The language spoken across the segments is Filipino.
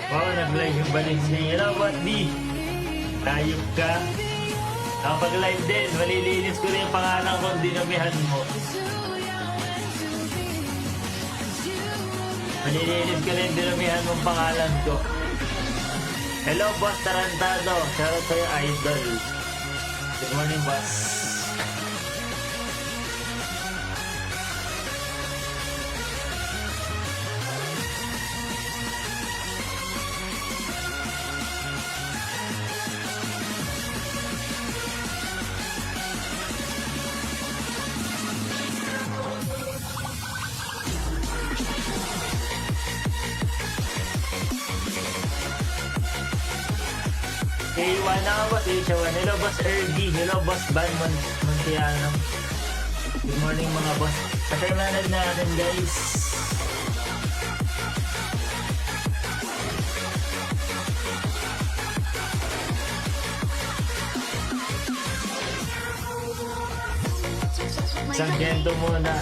Wow, nag-live yung balins niya. Hello, what di? Tayop ka. Nakapag-live din, malilinis ko rin yung pangalan ko, dinamihan mo. Malilinis ko rin, dinamihan mong pangalan ko. Hello, Boss Tarantado. Shoutout sa'yo, idol. Good morning, boss. A1 na boss, A1. Hello, boss Erdy. Hello, boss Van Montiano. Good morning, mga boss. Patermanad natin, guys. Sargento muna.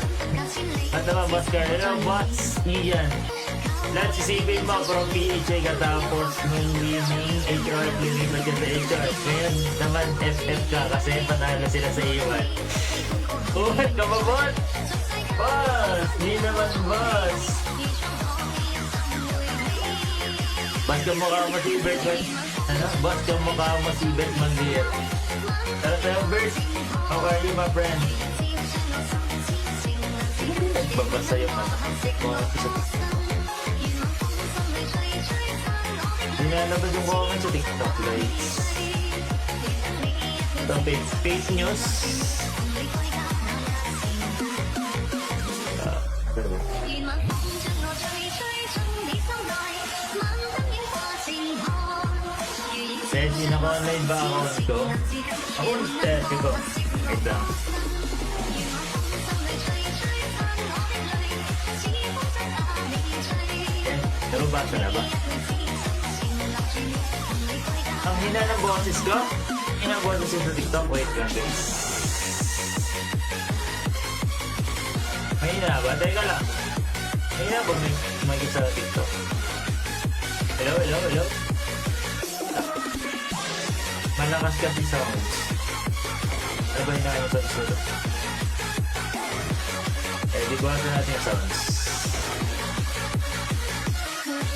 At naman, boss Carl. Hello, boss Ian. Lahat sisipin mo from PHA katapos nung winning HR lilipat ka sa HR. Ngayon naman FF ka kasi panalo sila sa A1. Uwat ka ba, boss? Boss! Di naman, boss! Boss ka mukha mo si Bert ano? Boss ka mukha mo si Bert Mandir. Tara tayo, Bert! How are you, my friend? Nagbabasa yung mga Dinalabas yung comment sa TikTok, guys. Ito, fake news. Sesi na ko online ba account ko? Ako, sesi ko. Wait lang. Pero basa na ba? Ang hina ng boses ko? Hina ng boses sa TikTok. Wait lang, guys. Mahina ba? Teka lang. Mahina ba may sa TikTok? Hello, hello, hello? Malakas kasi sounds. Ano ba hina yung sounds nito? Di buhasan natin yung sounds.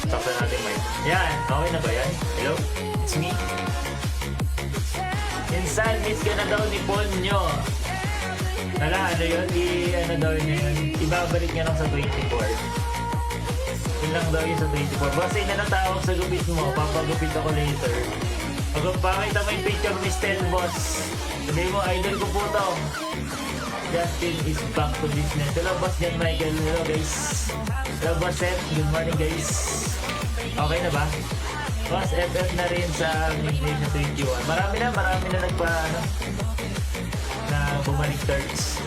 Saksan natin mic. Yan! Okay na ba yan? Hello? It's me. Insan, miss ka na daw ni Ponyo. Wala, ano yun? Ano daw yun? Ibabalik niya lang sa 24. Yun lang daw yun sa 24. Basta na natawag sa gupit mo. Papagupit ako later. Pag pakita mo yung picture ni Stel, boss. Sabi mo, idol ko po to. Justin is back to business. Hello, boss Jan Michael. Hello, guys. Hello, boss Seth. Good morning, guys. Okay na ba? Boss, FF na rin sa nickname na 21. Marami na na bumalik thirds.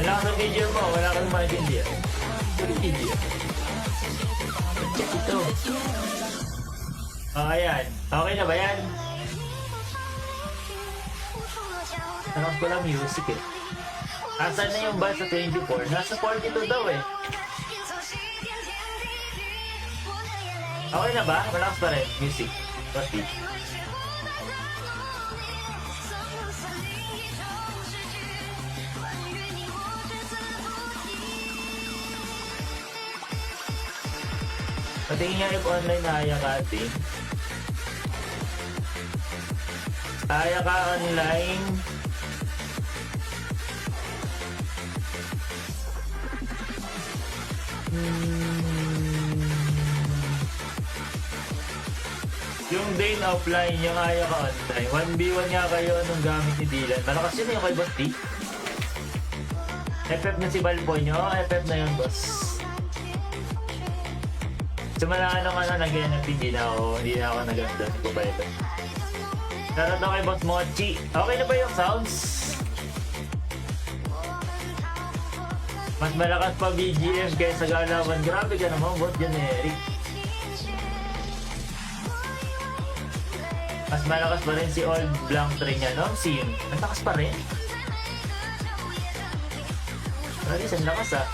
Wala ka sa video mo, wala ka naman hindi. Video. Check ito. Ayan. Okay na ba yan? Tanong ko lang music eh. Asan na yung bus sa 24? Nasa 42 daw eh. Okay na ba? Malakas pa rin. Music. Pati. Patingin nga if online na Aya ka ating. Aya ka online. Yung day na offline, yung Aya ka online. 1v1 nga kayo nung gamit ni Dylan. Malakas yun yung kay Boss T. FF na si Balpoy nyo. FF na yun, boss. Sumala ka nung nag-NFT, hindi na ako nag-ganda. Hindi ko ba ito? Shoutout ako kay Boss Mochi. Okay na ba yung sounds? Mas malakas pa BGM kaysa galawan. Grabe ka naman, boss generic. Mas malakas pa rin si Old Blanc Train niya, no? Sim. Natakas pa rin. Alis, ang lakas ah.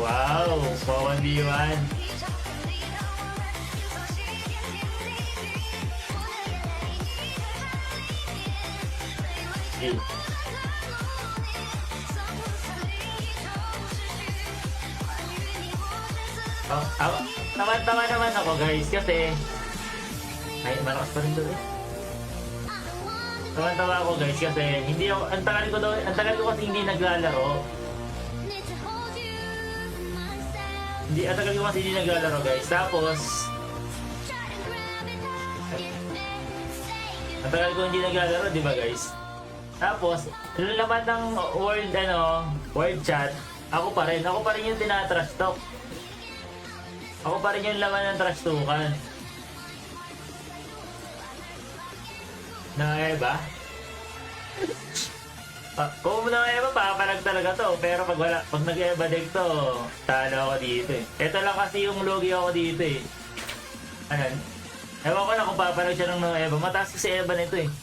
Wow! 1v1. Okay. Tama naman ako guys kasi ay malakas pa rin doon eh. Tawa ako guys kasi hindi ako, ang tagal ko kasi hindi naglalaro. Ang tagal ko kasi hindi naglalaro guys. Tapos ang tagal ko hindi naglalaro, di ba guys? Tapos yung laman ng world chat, ako pa rin yung tinatrash talk. Ako pa rin yung laman ng trash talkan. Na Eva? Kung na Eva, papalag talaga to. Pero pag nag-Eva deck to, talo ako dito eh. Ito lang kasi yung logi ako dito eh. Ano? Ewan ko na kung papalag siya ng Eva. Mataas kasi Eva nito eh.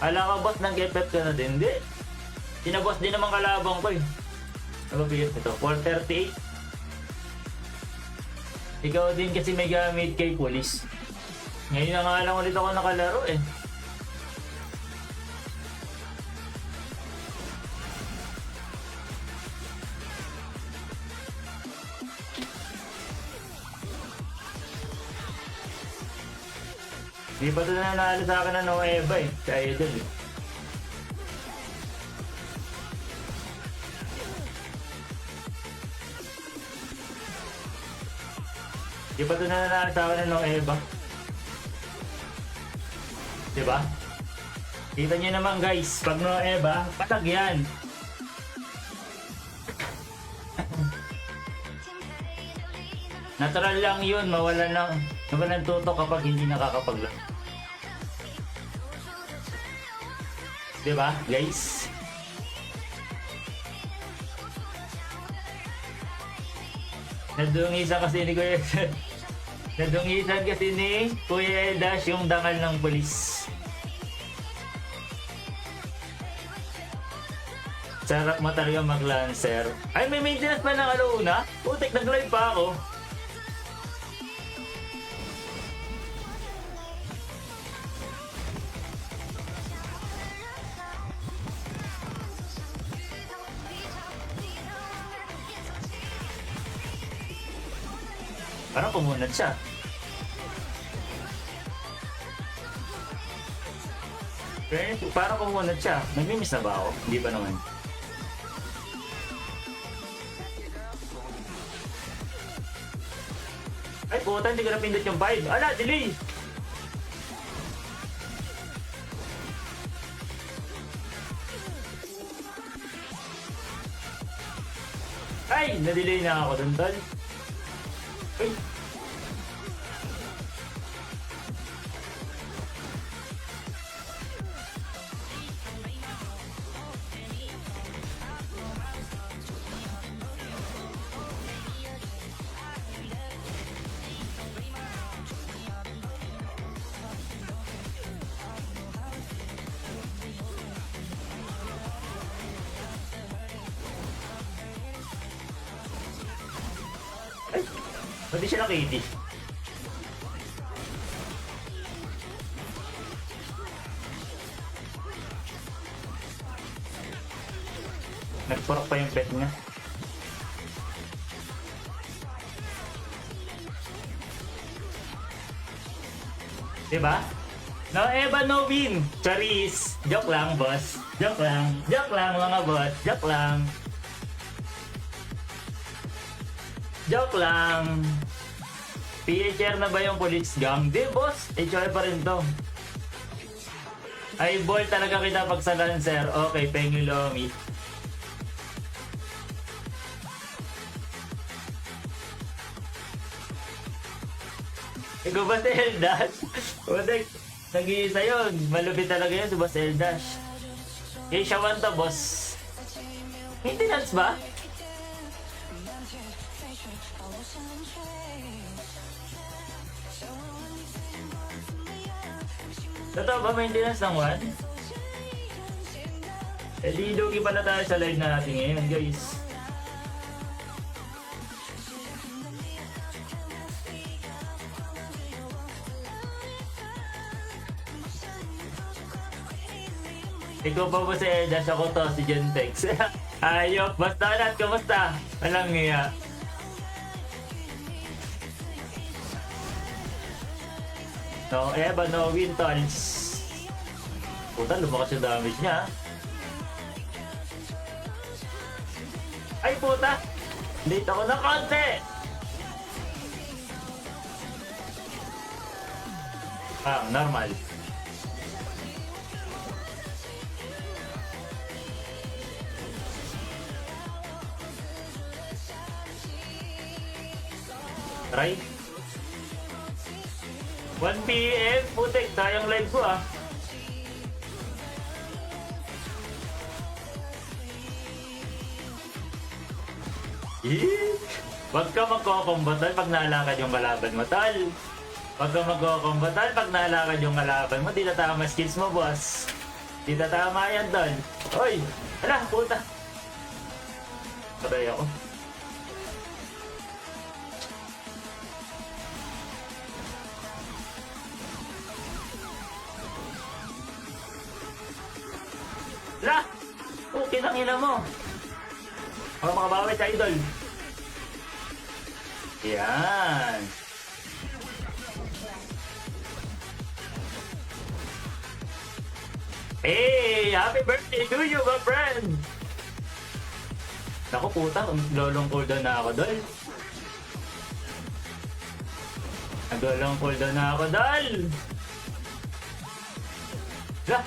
Alam ka boss, nag-FF ka na din. Hindi. Sinaboss din naman kalabang ko eh. Nababigit ito. 438. Ikaw din kasi may gamit kay police. Ngayon na nga lang ulit ako nakalaro eh. Di pa ito na nanalo sa akin na Nueva eh. Sa idol eh. Di ba ito na nanalo sa akin ng Eva? Diba? Kita nyo naman guys, pag no Eva, patag yan. Natural lang yun, mawalan tutok kapag hindi nakakapaglaro. Diba guys? Nadungisan kasi ni Kuya Nadungisan kasi ni Kuya Dash yung dangal ng pulis. Sarap mo talaga mag-lancer. Ay, may maintenance pa ng alauna? Putik, nag-live pa ako. Parang kumunad siya. Okay, parang kumunad siya. Nag-miss na ba ako? Hindi pa naman. Ay puta, hindi ko napindot yung 5. Ala, delay! Ay, na-delay na ako dun, tol. Ay. Ay, hindi siya nakiti. Nagpurok pa yung pet niya. Diba? No Eva, no win. Charis. Joke lang, boss. Joke lang. Joke lang, mga boss. Joke lang. Joke lang. PHR na ba yung police gang? Di, boss. HR pa rin to. Ay, ball talaga kita pag sa Lancer. Okay, Pengy Lomi. Ikaw ba si Eldash? Butik, nag-iisa yun. Malupit talaga yun si Boss Eldash. Eh, siya one to, boss. Maintenance ba? Totoo ba maintenance ng 1? Eh di lugi pala tayo sa live na natin ngayon guys. Ikaw pa ba si Edas? Ako to, si Gentex. Ayop, basta lahat, kamusta? Walang niya. No, Eva, no, Wintons. Puta, lumakas yung damage niya. Ay, puta! Late ako ng konti! Ah, normal. Try. 1 PM, putik, sayang live ko ah. Wag ka magkokombatan pag nalakad yung kalaban mo, tal. Wag ka magkokombatan pag nalakad yung kalaban mo. Di na tama skills mo, boss. Di na tama yan, tal. Hoy! Hala, puta. Patay ako. La! Okay nang ina mo. Baka makabawi sa idol. Yan. Hey! Happy birthday to you, my friend! Naku puta, lolong cooldown na ako, dol. Nagolong cooldown na ako, dol. La!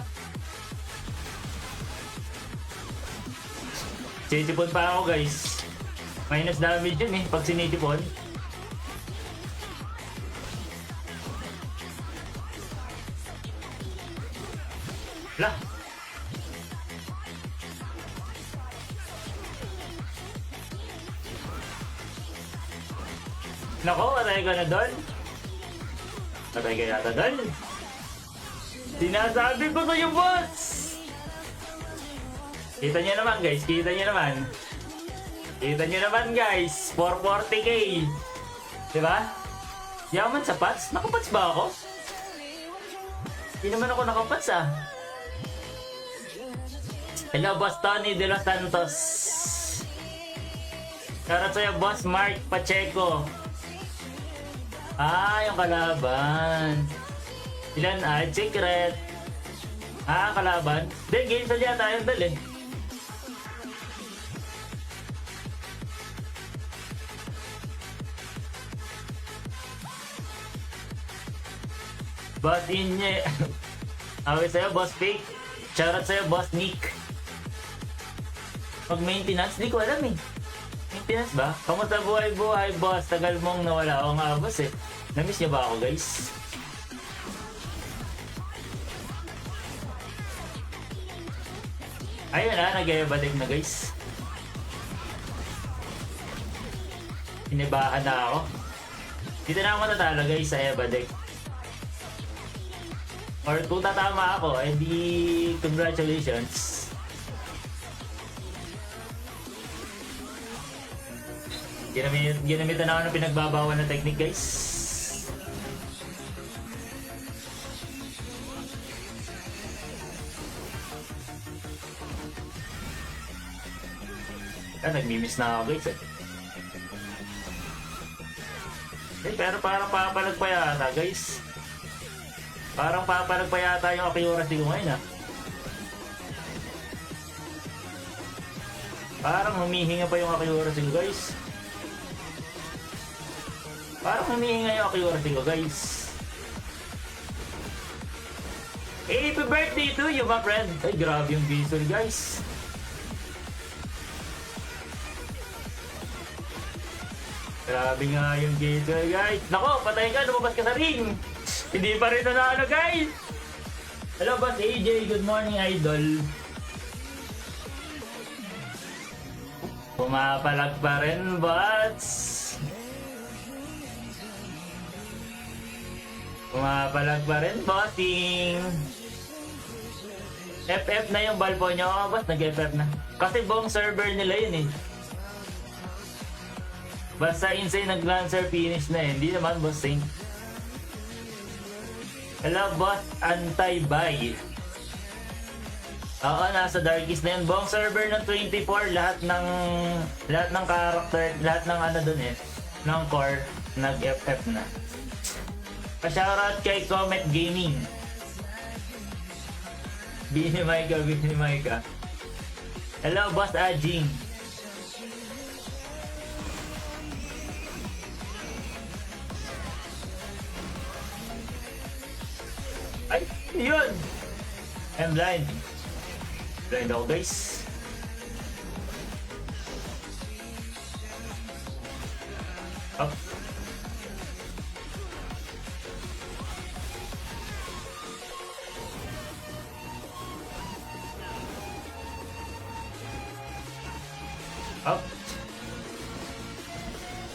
Sinitipon pa ako, guys. Minus damage yun eh, pag sinitipon. La! Nako, patay ka na doon. Patay ka yata doon. Sinasabi ko sa'yo, boss! Kita nyo naman, guys. Kita nyo naman. Kita nyo naman, guys. 440k. Diba? Yaman sa pats. Nakapats ba ako? Hindi naman ako nakapats ah. Hello, Boss Tony De Los Santos. Shoutout sa'yo, Boss Mark Pacheco. Ah, yung kalaban. Ilan? Ah, secret. Ah, kalaban. Then, game sa liya tayo dali. Boss Inye. Away sa'yo, Boss Fake. Shoutout sa'yo, Boss Nick. Mag-maintenance? Di ko alam eh. Maintenance ba? Kamusta buhay-buhay, boss? Tagal mong nawala. Oo nga, boss eh. Namiss niyo ba ako, guys? Ayun na, nag-iabalik na, guys. Inibahan na ako. Dito na ako matatalo, guys, sa Eva deck. Or kung tatama ako, edi congratulations. Ginamitan ako ng pinagbabawal na technique, guys. Nagmimiss na ako, guys eh. Pero parang papalag pa yata, guys. Parang papalag pa yata yung accuracy ko ngayon ah. Parang humihinga pa yung accuracy ko, guys. Parang humihinga yung accuracy ko, guys. Hey, happy birthday to you, my friend! Ay, grabe yung visual, guys. Grabe nga yung visual, guys. Nako, patay ka, lumabas ka sa ring! Hindi pa rin nanalo, guys! Hello, Boss AJ. Good morning, idol. Pumapalag pa rin, bots. Pumapalag pa rin, bossing. FF na yung balpo nyo. Oh, boss, nag-FF na. Kasi buong server nila yun eh. Basta insane nag-lancer finish na eh. Hindi naman, boss Saint. Hello, boss Antay-Bay. Oo, nasa Darkies na yun. Buong server ng 24, lahat ng character, lahat ng ano dun eh, ng core, nag-FF na. Pa-shoutout kay Comet Gaming. Bini Maika. Hello, Boss Ajing. Ay, yun! I'm blind. Blind ako, guys. Up. Up.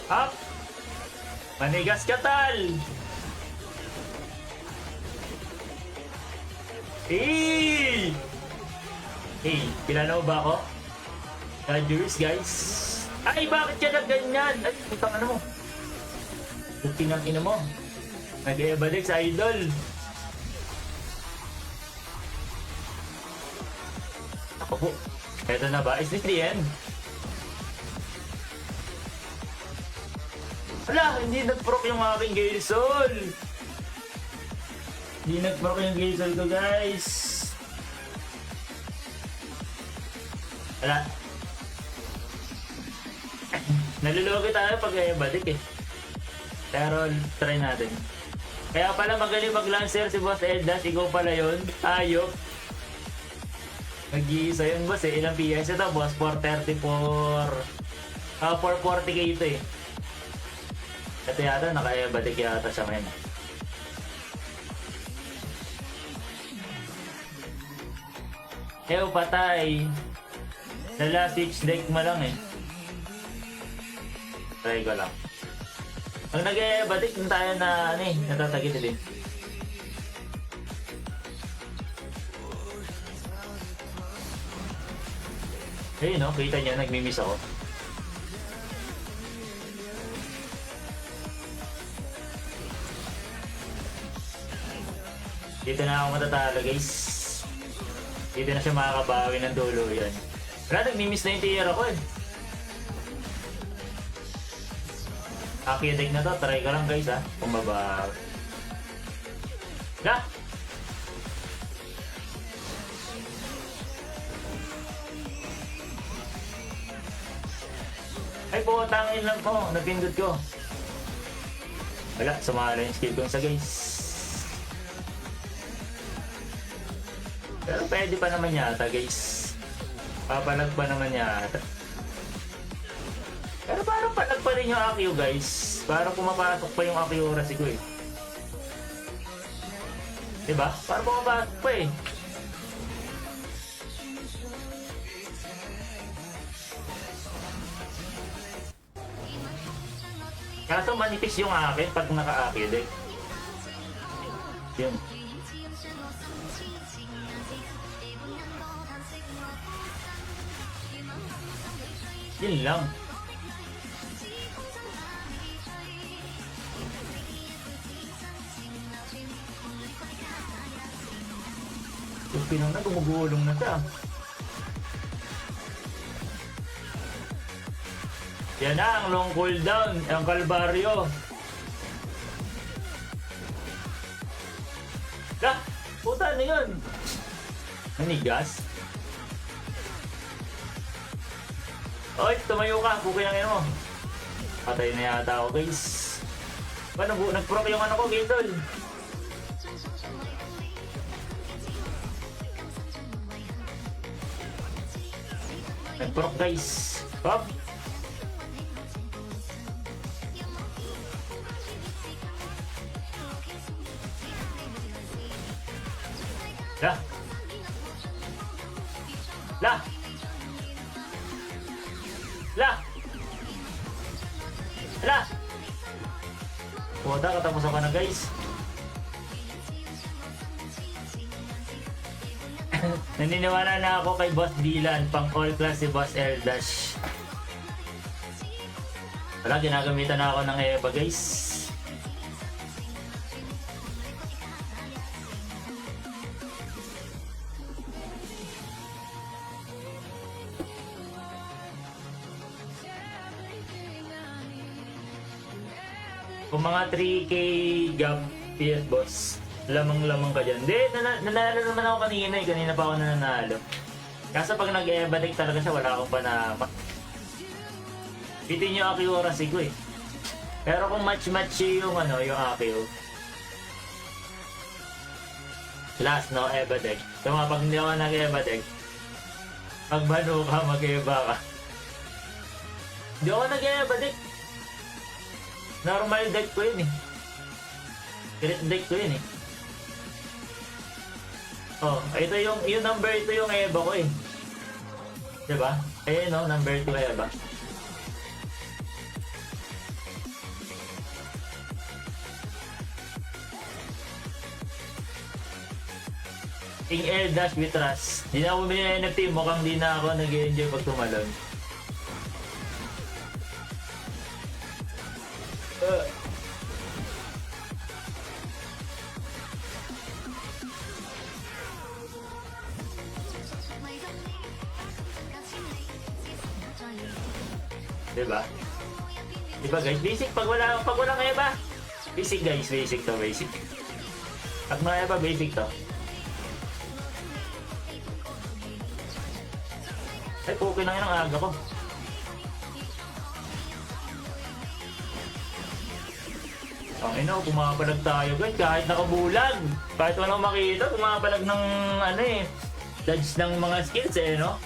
Up. Manigas ka, tal! Hey! Hey, kilala mo ba ako? Dangerous, guys. Ay, bakit ka na ganyan? Ay, putang ano mo? Puting ang ina mo. Nag-e-balik sa idol. Ako po. Eto na ba? Is this the end? Hala, hindi nag-proc yung aking Gale Soul. Hindi nag-proc yung Gale Soul ko, guys. Hala. Nalulugi tayo pag balik eh. Pero try natin. Kaya pala magaling mag-lancer si Boss Eldas. Ikaw pala yun. Ayok. Nag-iisa yun, boss eh. Ilang PS ito, boss? 434. 440k ito eh. Ito yata, naka-balik yata siya ngayon. Ew, patay. Sa last 6 deck mo lang eh. Try ko lang. Pag nag-balik tayo na ano eh, natatagit din. Ayun no, kita niya, nagmi-miss ako. Dito na ako matatalo, guys. Dito na siya makakabawi ng dulo yan. Wala, nagmi-miss na yung tier ako eh. Aki deck na to, try ka lang guys ha. Kung mabawi. Na! Ay po, tangin lang po. Napindot ko. Wala, sumala yung skill ko sa guys. Pero pwede pa naman yata guys. Papalag pa naman yata. Pero parang palag pa rin yung Akio guys. Parang pumapasok pa yung Akiorasi ko eh. Diba? Parang pumapasok pa eh. Kaso manipis yung akin pag naka-Akio deck. Yun. Yun lang. Yung pinang na, gumugulong na siya. Yan na, ang long cooldown, ang kalbaryo. Lah! Puta na yun! Nanigas? Oy, tumayo ka, bukay ang ino mo. Patay na yata ako guys. Ba, nag-proc yung ano ko, Gildol. Nag-proc guys. Hop! Lah! Lah! Lah! Lah! Puta, katapusan ka na guys. Naniniwala na ako kay Boss Dylan, pang all class si Boss Eldash. Wala, ginagamitan na ako ng Eva guys. Kung mga 3K gap, PS boss, lamang-lamang ka dyan. Hindi, nanalo naman ako kanina eh. Kanina pa ako nanalo. Kaso pag nag-evatic talaga siya, wala akong panama. Bitin yung accuracy ko eh. Pero kung match-match yung ano, yung Akio. Last no, Eva deck. So mga pag hindi ako nag-Eva deck, pag bano ka, mag-Eva ka. Hindi ako nag-Eva deck. Normal deck ko yun eh. Crit deck ko yun eh. Oh, ito yung number, ito yung Eva ko eh. Diba? Ayun no, number 2 Eva. King Air Dash with Trust. Di na ako bumili ng NFT, mukhang di na ako nag-enjoy pag tumalon. Diba? Diba guys? Basic pag walang Eva. Basic guys, basic to, basic. Pag mga Eva, basic to. Ay, okay lang yun ang aga ko. Ang ino, pumapalag tayo guys, kahit nakabulag. Kahit walang makita, pumapalag ng ano eh. Dodge ng mga skills eh, no?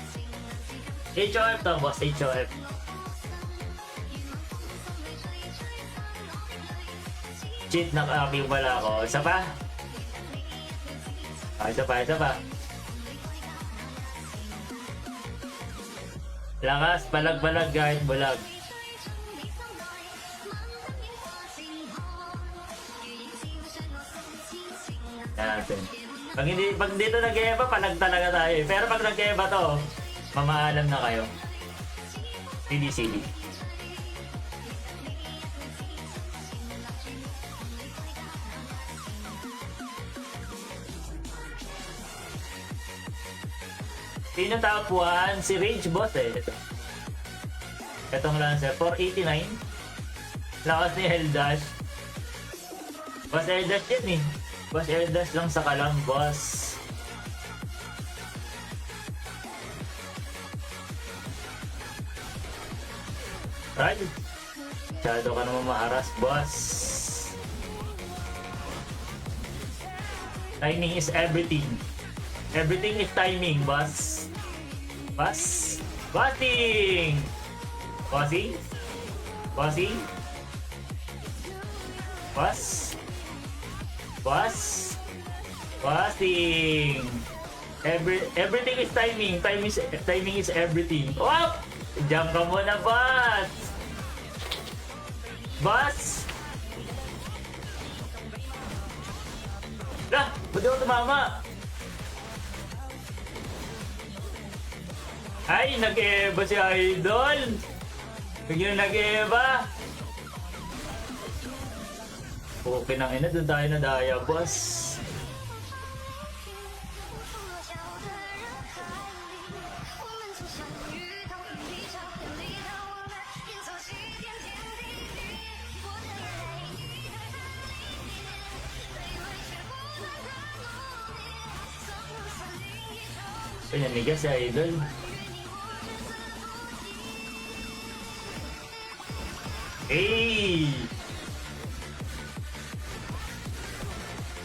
HOF to, boss, HOF. Cheat, naka-active pala ako. Isa pa? Isa pa. Lakas, palag-palag kahit bulag. Natin. Pag dito nag-eva, palag talaga tayo. Pero pag nag-eva to, mamaalam na kayo. Sili-sili. Sino top 1? Si Rage Boss eh. Itong Lancer, 489. Lakas ni Eldash. Boss Eldash yan eh. Boss Eldash lang sa kalam, boss. Right? Masyado ka naman maharas, boss. Timing is everything. Everything is timing, boss. Boss? Bossing! Bossing? Bossing? Boss? Boss? Bossing! Everything is timing. Timing is everything. Oh! Diyan ka muna, boss! Boss! Lah! Ba't ako tumama? Ay, nag-eva si Idol! Bigyan nag-eva! Okay nang ina, doon tayo na daya, boss. Pinanigas si Idol. Hey!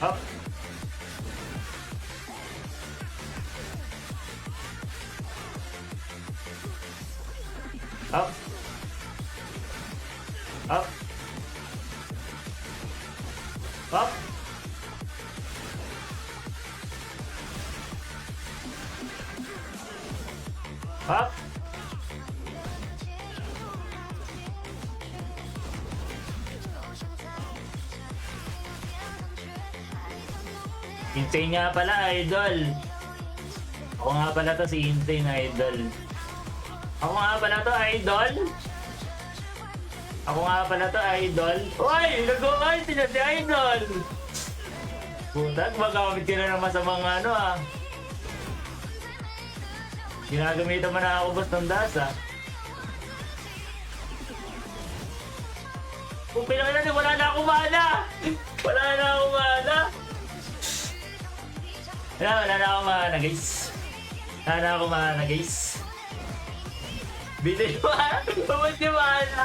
Up! Up! Up! Up! Up! Insane nga pala, Idol. Ako nga pala to, si Insane, Idol. Ako nga pala to, Idol. Ako nga pala to, Idol. Uy! Nag-uway! Sila si Idol! Putak, magamit ka na naman sa mga ano ah. Ginagamitan mo na ako boss ng dasa. Kung pinakalan, wala na akong mana! Wala na akong mana! Wala na akong mana, guys. Wala na akong mana, guys. Bili yung mana! Pabot yung mana!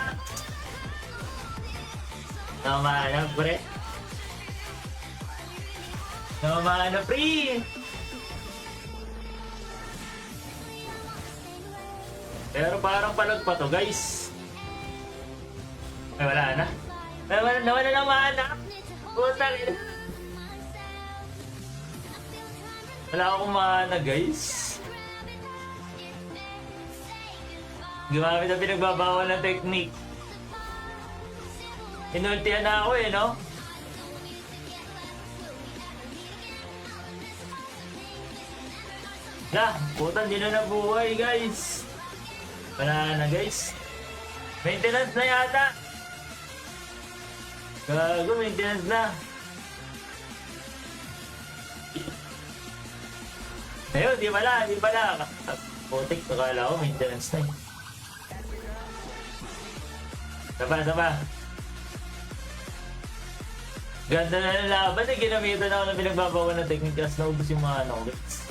No mana, pre. No mana, pre! Pero parang palag pa to, guys. Ay, wala na. Nawala na mana. Puta rin. Wala akong mana, guys. Gumamit ang pinagbabawal na technique. Inultihan na ako eh, no? Puta, hindi na nabuhay, guys. Wala na, guys. Maintenance na yata. Gago, maintenance na. Ayun, di pala. Putik, akala ko maintenance na eh. Saba. Ganda na ng laban eh. Ginamitan ako ng pinagbabawal na technique kasi naubos yung mga ano, guys.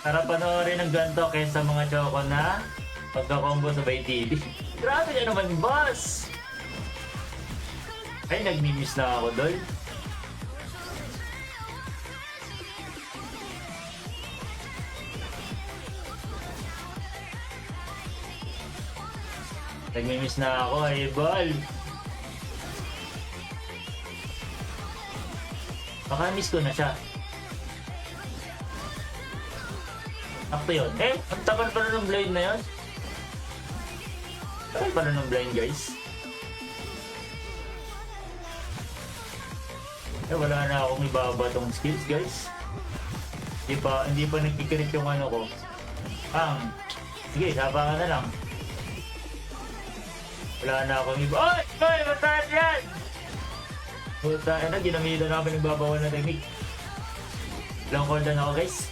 Para panoorin ng ganito kaysa mga choco na pagka-combo sa Bay TV. Grabe ka naman, boss! Ay, nag-miss na ako, dol. Nag-miss na ako, ay, ball. Baka miss ko na siya. Akto yun. Ang tagal pala ng blind na yun. Tagal pala ng blind, guys. Wala na akong ibaba tong skills, guys. Hindi pa nagkikrit yung ano ko. Sige, sabangan na lang. Wala na akong ibaba. Oy! Matahan yan! Puta, ginamitan na ako nagbabawal na technique. Long hold na ako, guys.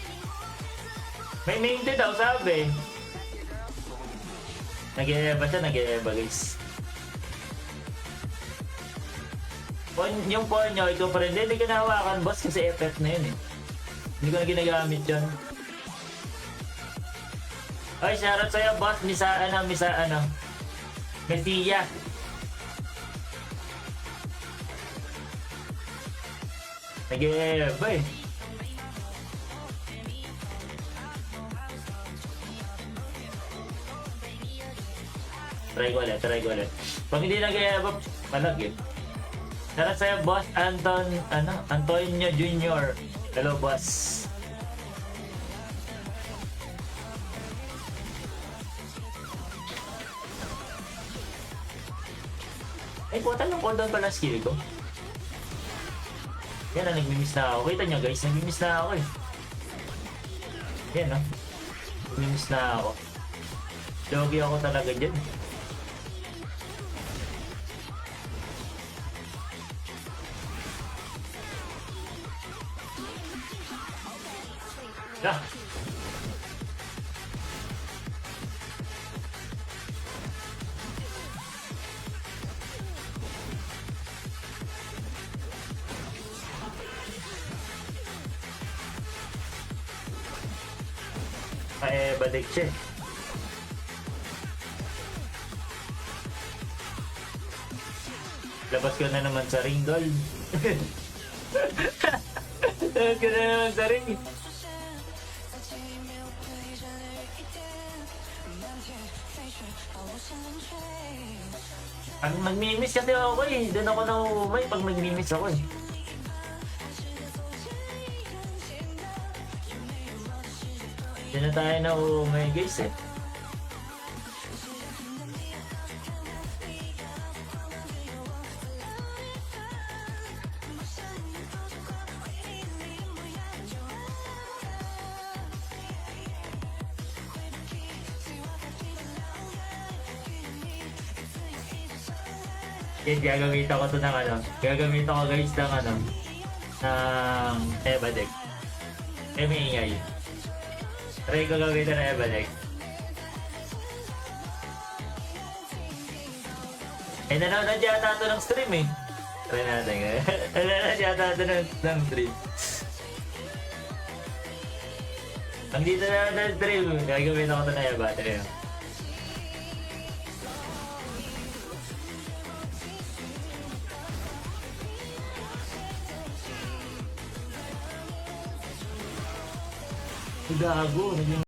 May maintain daw, sabi. Nag-e-eva siya, guys. Yung pawn nyo, ikaw pa rin. Hindi ka nahawakan, boss, kasi FF na yun eh. Hindi ko na ginagamit yun. Ay, shoutout sa'yo, boss. Misa. Messia. Nag-e-eva eh. Try ko ulit. Pag hindi nag-e-eva, palag eh. Shoutout sa'yo, boss Antonio Jr. Hello, boss. Ay, puta ng cooldown pala skill ko. Yan na, nagmimiss na ako. Kita nyo guys, nagmimiss na ako eh. Yan no. Nagmimiss na ako. Logi ako talaga dyan. Ah! Ay, balik siya. Labas ko na naman sa ring, dol. Labas ko na naman sa ring. Pag mag-mimiss kasi ako eh. Doon ako nahuhumay pag mag-mimiss ako eh. Hindi na tayo na uumay guys eh. Yan, gagamitan ko to ng ano. Gagamitan ko guys ng ano. Ng Eva deck. Eh, may ingay. Try ko gamitan ng Eva deck. Eh, nanonood yata ito ng stream eh. Try natin eh. Nanonood yata ito ng stream. Pag dito na ng stream, gagamitan ko ito ng Eva. Try mo. Gago, naging